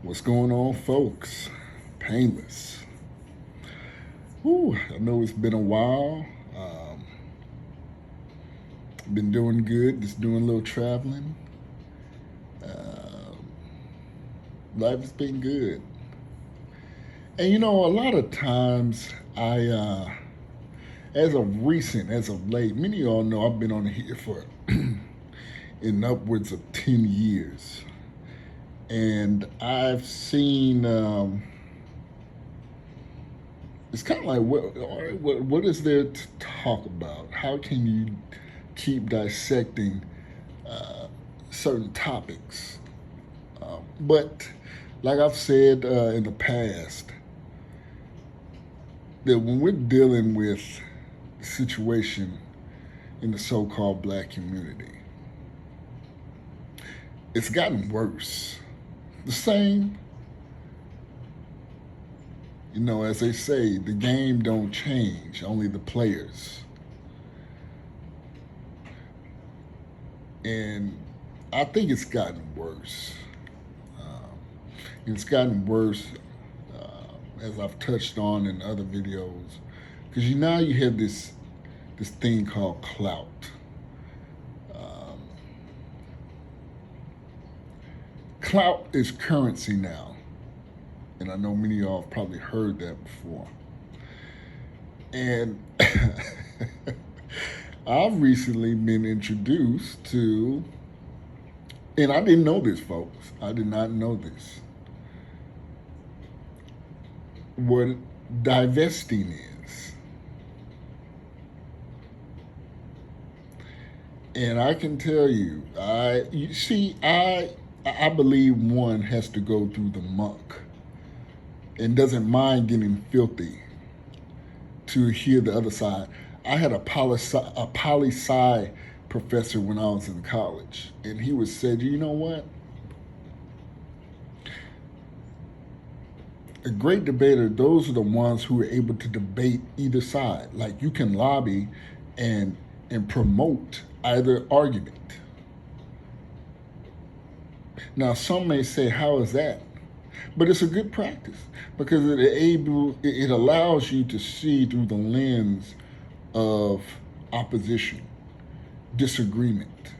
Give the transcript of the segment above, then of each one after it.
What's going on, folks? Painless. Whew, I know it's been a while. Been doing good, just doing a little traveling. Um Life has been good. And a lot of times as of late, many of y'all know I've been on here for in upwards of 10 years. And I've seen it's kind of like what is there to talk about? How can you keep dissecting certain topics? But like I've said in the past, that when we're dealing with the situation in the so-called black community, it's gotten worse. The same, as they say, the game don't change, only the players. And I think it's gotten worse. It's gotten worse as I've touched on in other videos, because now you have this thing called clout. Clout is currency now, and I know many of y'all have probably heard that before. And I've recently been introduced to, and I didn't know this, folks. I did not know this. What divesting is. And I can tell you, I believe one has to go through the muck and doesn't mind getting filthy to hear the other side. I had a poli-sci professor when I was in college, and he was said, you know what? A great debater, those are the ones who are able to debate either side. Like, you can lobby and promote either argument. Now, some may say, how is that? But it's a good practice, because it allows you to see through the lens of opposition, disagreement,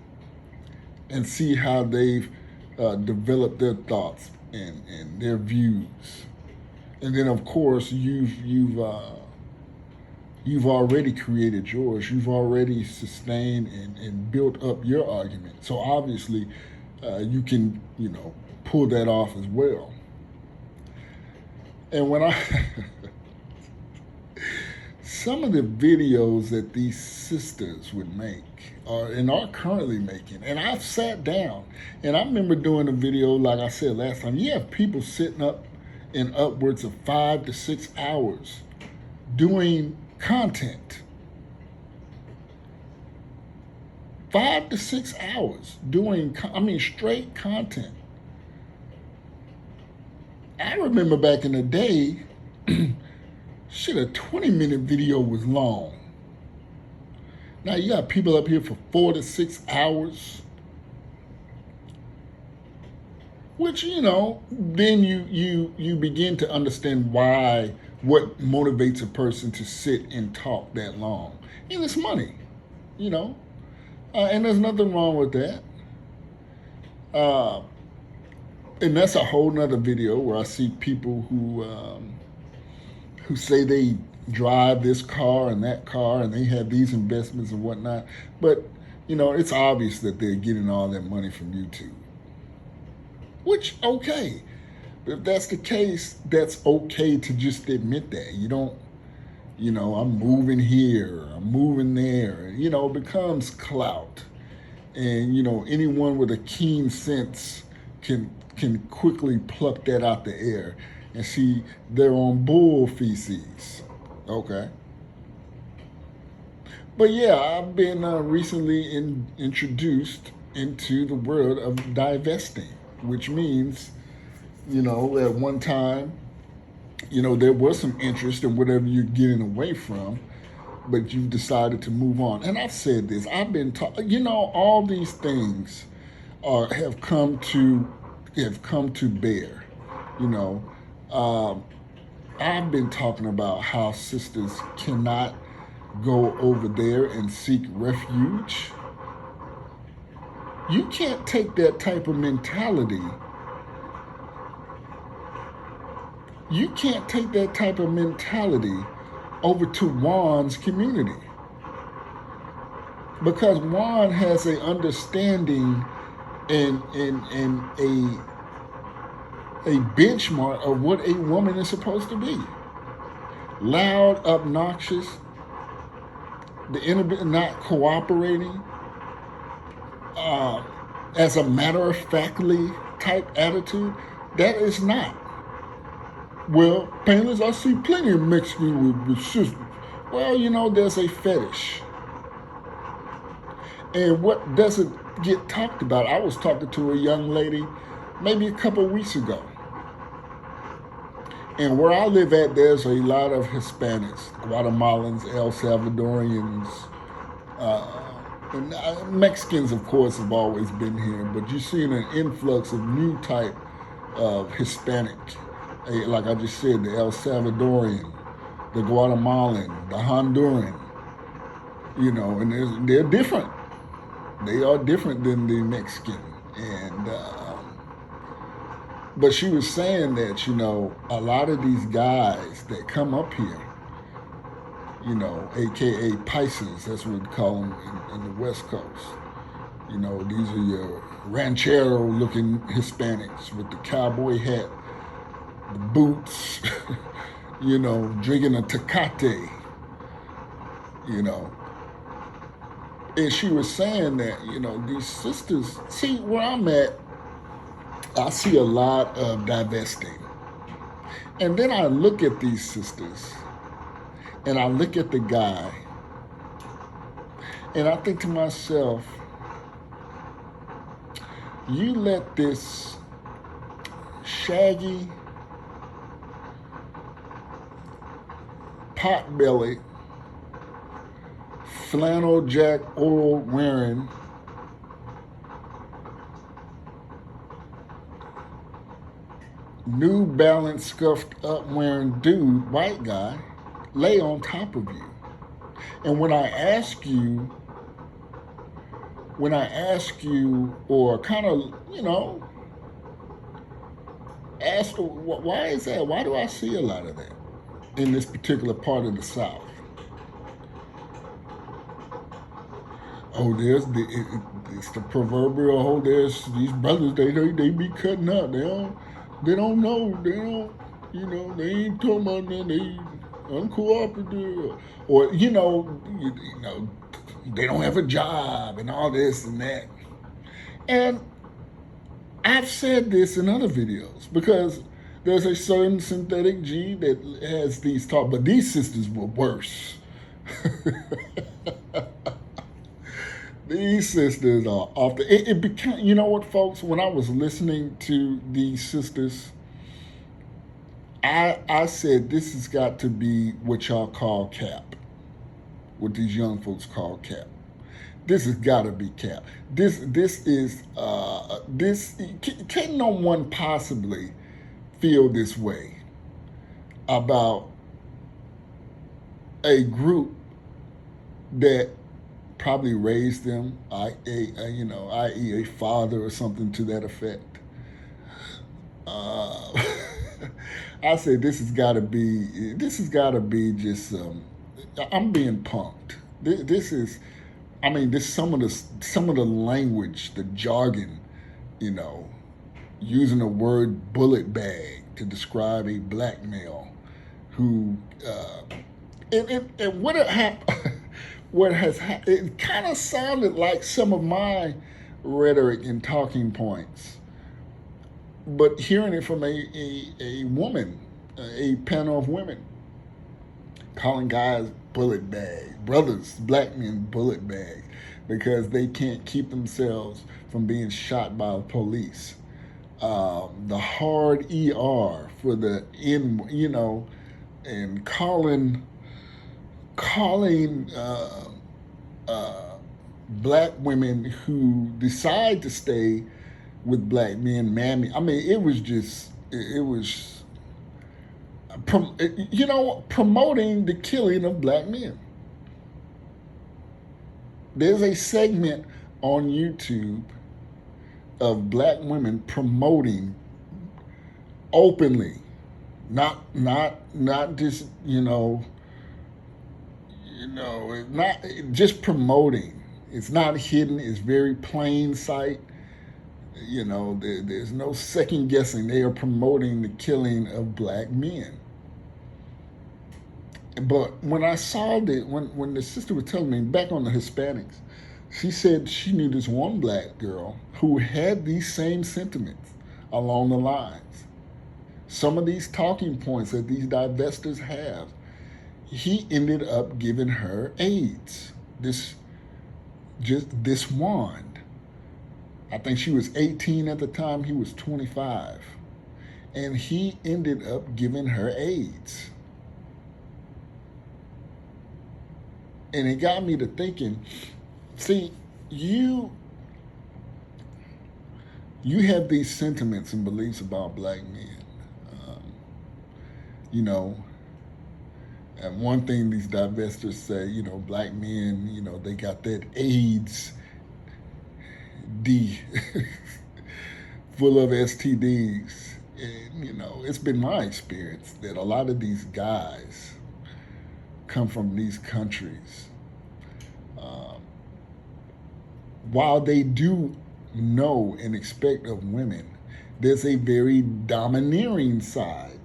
and see how they've developed their thoughts and their views. And then, of course, you've already created yours. You've already sustained and built up your argument. So obviously, you can, pull that off as well. And when some of the videos that these sisters would make and are currently making, and I've sat down, and I remember doing a video, like I said last time, you have people sitting up in upwards of 5 to 6 hours doing content. 5 to 6 hours doing, straight content. I remember back in the day, shit, a 20-minute video was long. Now you got people up here for 4 to 6 hours, which, then you begin to understand what motivates a person to sit and talk that long. And it's money, and there's nothing wrong with that. And that's a whole nother video where I see people who say they drive this car and that car and they have these investments and whatnot. But, it's obvious that they're getting all that money from YouTube. Which, okay. If that's the case, that's okay to just admit that. You don't, I'm moving here, I'm moving there. It becomes clout. And, anyone with a keen sense can quickly pluck that out the air and see they're on bull feces. Okay. But yeah, I've been recently introduced into the world of divesting, which means, at one time, there was some interest in whatever you're getting away from, but you've decided to move on. And I've said this, I've been all these things have come to bear You know, um, I've been talking about how sisters cannot go over there and seek refuge. You can't take that type of mentality. You can't take that type of mentality over to Juan's community, because Juan has a understanding and a benchmark of what a woman is supposed to be. Loud, obnoxious, not cooperating, uh, as a matter of factly type attitude. That is not. Well, painless, I see plenty of Mexicans with sisters. Well, there's a fetish. And what doesn't get talked about, I was talking to a young lady maybe a couple of weeks ago. And where I live at, there's a lot of Hispanics, Guatemalans, El Salvadorians, and Mexicans, of course, have always been here. But you're seeing an influx of new type of Hispanic, like I just said, the El Salvadorian, the Guatemalan, the Honduran, and they're different. They are different than the Mexican. And but she was saying that a lot of these guys that come up here, aka Pisces, that's what we call them in the West Coast. These are your ranchero-looking Hispanics with the cowboy hat, the boots, drinking a Tecate, And she was saying that, these sisters, see, where I'm at, I see a lot of divesting. And then I look at these sisters, and I look at the guy, and I think to myself, you let this shaggy, pot-bellied, flannel jack oil wearing, New Balance scuffed up wearing dude, white guy, lay on top of you. And when I ask you, or kind of, ask, why is that? Why do I see a lot of that in this particular part of the South? Oh, it's the proverbial, there's these brothers, they be cutting up. They don't know, they ain't talking about that, they uncooperative. Or, they don't have a job and all this and that. And I've said this in other videos, because there's a certain synthetic G that has these talk, but these sisters were worse. These sisters are off the. It became, you know what, folks? When I was listening to these sisters, I said this has got to be what y'all call cap, what these young folks call cap. This has got to be cap. This is this. Can no one possibly feel this way about a group that probably raised them, i.e. a father or something to that effect. I say this has got to be just. I'm being punked. This is, this some of the language, the jargon, using the word bullet bag to describe a black male who, and what happened. What has it kind of sounded like some of my rhetoric and talking points, but hearing it from a woman, a panel of women, calling guys bullet bags, brothers, black men bullet bags, because they can't keep themselves from being shot by the police. The hard ER for the N, and calling black women who decide to stay with black men mammy. It was just It was, promoting the killing of black men. There's a segment on YouTube of black women promoting openly, not just not just promoting. It's not hidden. It's very plain sight. There's no second guessing. They are promoting the killing of black men. But when I saw that, when the sister was telling me back on the Hispanics, she said she knew this one black girl who had these same sentiments along the lines. Some of these talking points that these divestors have, he ended up giving her AIDS. This wand. I think she was 18 at the time, he was 25. And he ended up giving her AIDS. And it got me to thinking, see, you have these sentiments and beliefs about black men. Um, you know, and one thing these divestors say, black men, they got that AIDS D full of STDs. And, it's been my experience that a lot of these guys come from these countries. Um, while they do know and expect of women, there's a very domineering side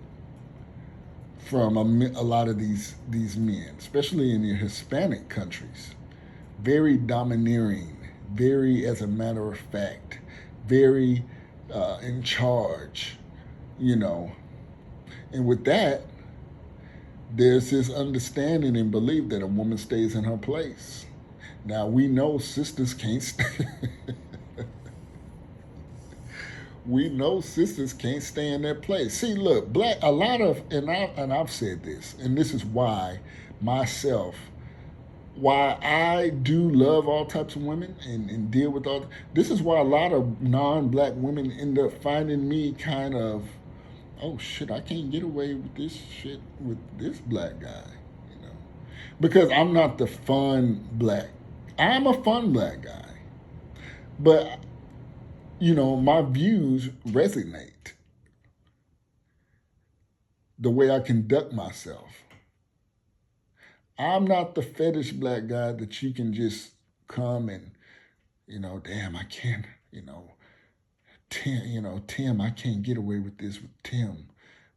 from a lot of these men, especially in the Hispanic countries. Very domineering, very, as a matter of fact, very in charge, you know. And with that, there's this understanding and belief that a woman stays in her place. Now we know sisters can't stay. We know sisters can't stay in their place. See, look, black a lot of I've said this, and this is why myself, why I do love all types of women and deal with all. This is why a lot of non-black women end up finding me kind of, oh shit, I can't get away with this shit with this black guy, you know, because I'm not the fun black. I'm a fun black guy, but my views resonate the way I conduct myself. I'm not the fetish black guy that you can just come and, damn, I can't, Tim, I can't get away with this with Tim.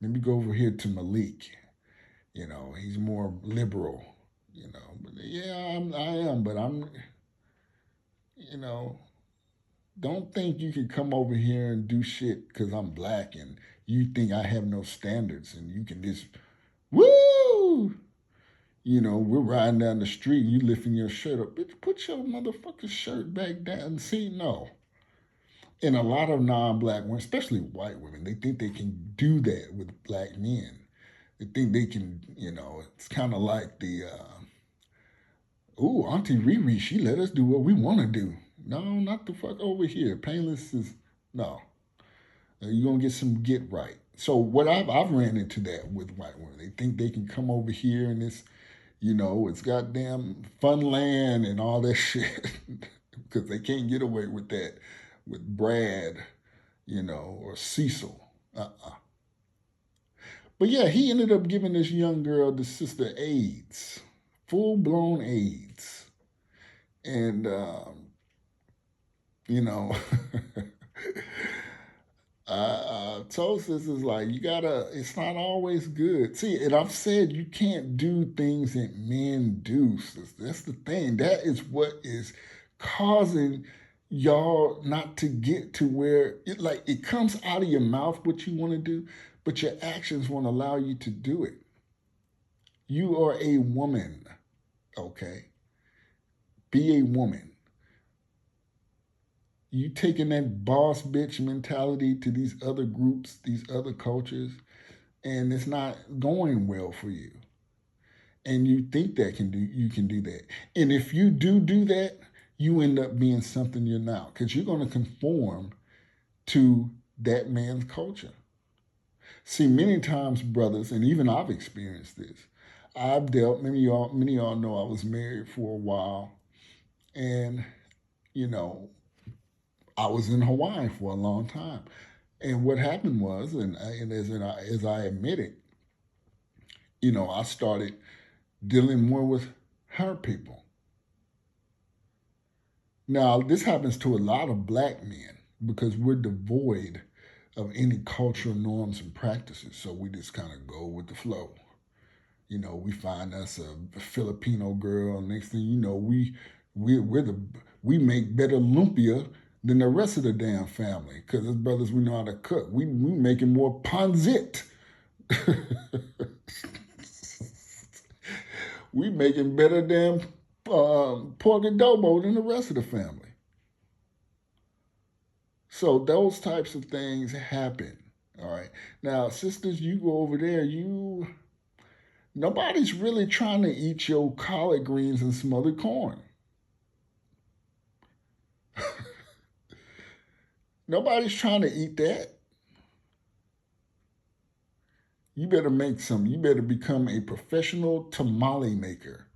Let me go over here to Malik. He's more liberal. But yeah, I am, but you know, don't think you can come over here and do shit because I'm black and you think I have no standards and you can just, woo! We're riding down the street, you lifting your shirt up. Bitch, put your motherfucking shirt back down. See, no. And a lot of non-black women, especially white women, they think they can do that with black men. They think they can, it's kind of like ooh, Auntie Riri, she let us do what we want to do. No, not the fuck over here. Painless is, no. You're going to get some get right. So what I've ran into that with white women. They think they can come over here and it's goddamn fun land and all that shit because they can't get away with that with Brad, or Cecil. But yeah, he ended up giving this young girl, the sister, AIDS, full blown AIDS. And, you know, told sisters like it's not always good. See, and I've said you can't do things that men do. Sis. That's the thing. That is what is causing y'all not to get to where it comes out of your mouth what you want to do, but your actions won't allow you to do it. You are a woman, okay? Be a woman. You taking that boss bitch mentality to these other groups, these other cultures, and it's not going well for you. And you think you can do that. And if you do that, you end up being something you're not because you're going to conform to that man's culture. See, many times, brothers, and even I've experienced this. I've dealt. Many of y'all know I was married for a while, and you know, I was in Hawaii for a long time. And what happened was, as I admitted, I started dealing more with her people. Now, this happens to a lot of black men because we're devoid of any cultural norms and practices. So we just kind of go with the flow. We find us a Filipino girl. Next thing you know, we make better lumpia than the rest of the damn family. Because as brothers, we know how to cook. We making more panzit. We making better damn pork adobo than the rest of the family. So those types of things happen. All right. Now, sisters, you go over there. Nobody's really trying to eat your collard greens and smothered corn. Nobody's trying to eat that. You better make some. You better become a professional tamale maker.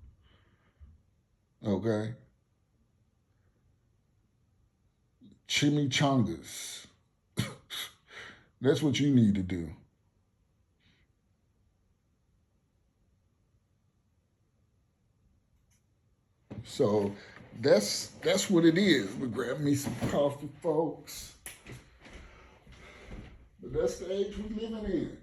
Okay? Chimichangas. That's what you need to do. So that's what it is. We grab me some coffee, folks. But that's the age we're living in.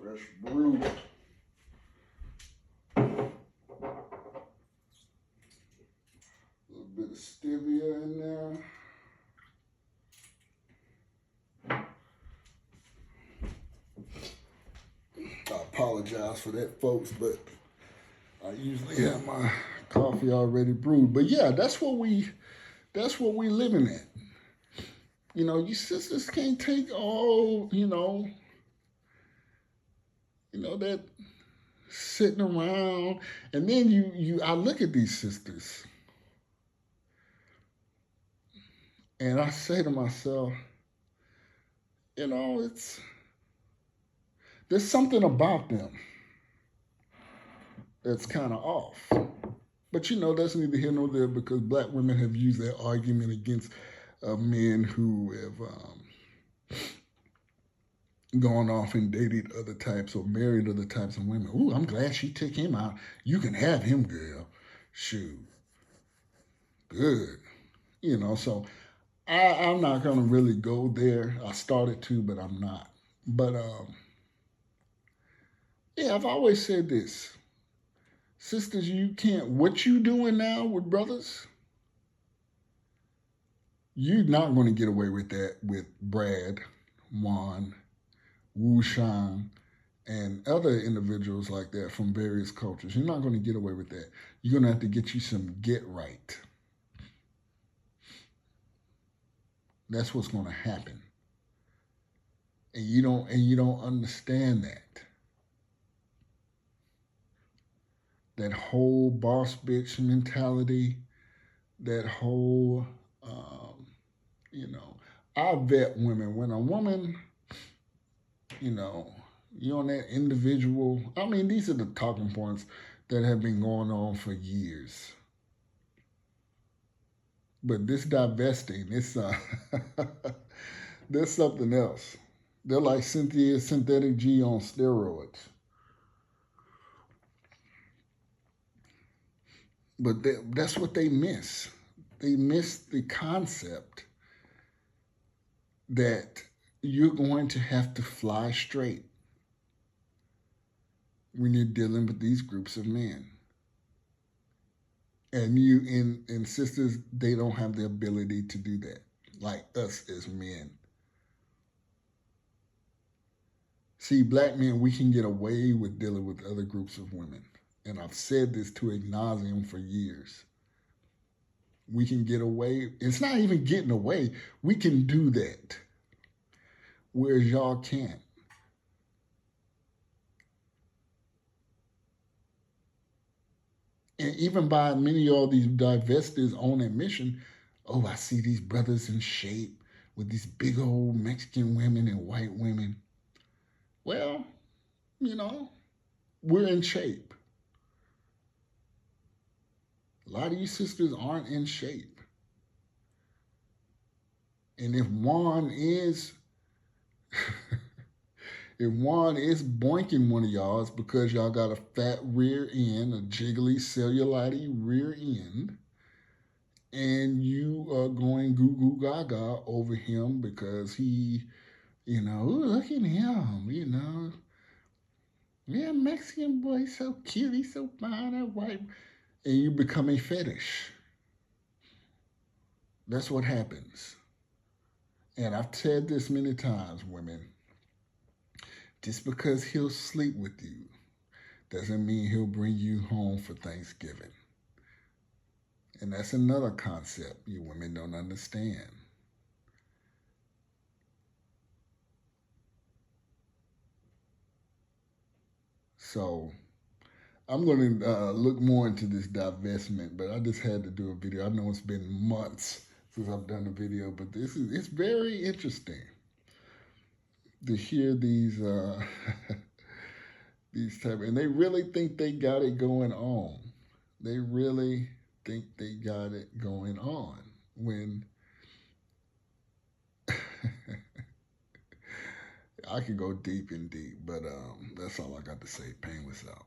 Fresh brew. A little bit of stevia in there. I apologize for that, folks, but I usually have my coffee already brewed. But yeah, that's what we living at. You sisters can't take all, that sitting around. And then I look at these sisters and I say to myself, it's there's something about them that's kind of off. But that's neither here nor there because black women have used that argument against men who have gone off and dated other types or married other types of women. Ooh, I'm glad she took him out. You can have him, girl. Shoot. Good. So I'm not going to really go there. I started to, but I'm not. But yeah, I've always said this. Sisters, you can't, what you doing now with brothers, you're not going to get away with that with Brad, Juan, Wu Shang, and other individuals like that from various cultures. You're not going to get away with that. You're going to have to get you some get right. That's what's going to happen. And you don't understand that. That whole boss bitch mentality, that whole you know, I vet women. When a woman, you know, you're on that individual, I mean, these are the talking points that have been going on for years. But this divesting, it's there's something else. They're like Cynthia Synthetic G on steroids. But that's what they miss. They miss the concept that you're going to have to fly straight when you're dealing with these groups of men. And and sisters, they don't have the ability to do that, like us as men. See, black men, we can get away with dealing with other groups of women. And I've said this to ad nauseum for years. We can get away. It's not even getting away. We can do that, whereas y'all can't. And even by many of these divestors on admission, oh, I see these brothers in shape with these big old Mexican women and white women. Well, you know, we're in shape. A lot of you sisters aren't in shape. And if Juan is if Juan is boinking one of y'all, it's because y'all got a fat rear end, a jiggly cellulite rear end, and you are going goo goo gaga over him because he, ooh, look at him, yeah, Mexican boy, so cute, he's so fine, that white, and you become a fetish. That's what happens. And I've said this many times, women, just because he'll sleep with you doesn't mean he'll bring you home for Thanksgiving. And that's another concept you women don't understand. So I'm going to look more into this divestment, but I just had to do a video. I know it's been months since I've done a video, but it's very interesting to hear these these type, and they really think they got it going on. They really think they got it going on when I could go deep and deep, but that's all I got to say. Painless out.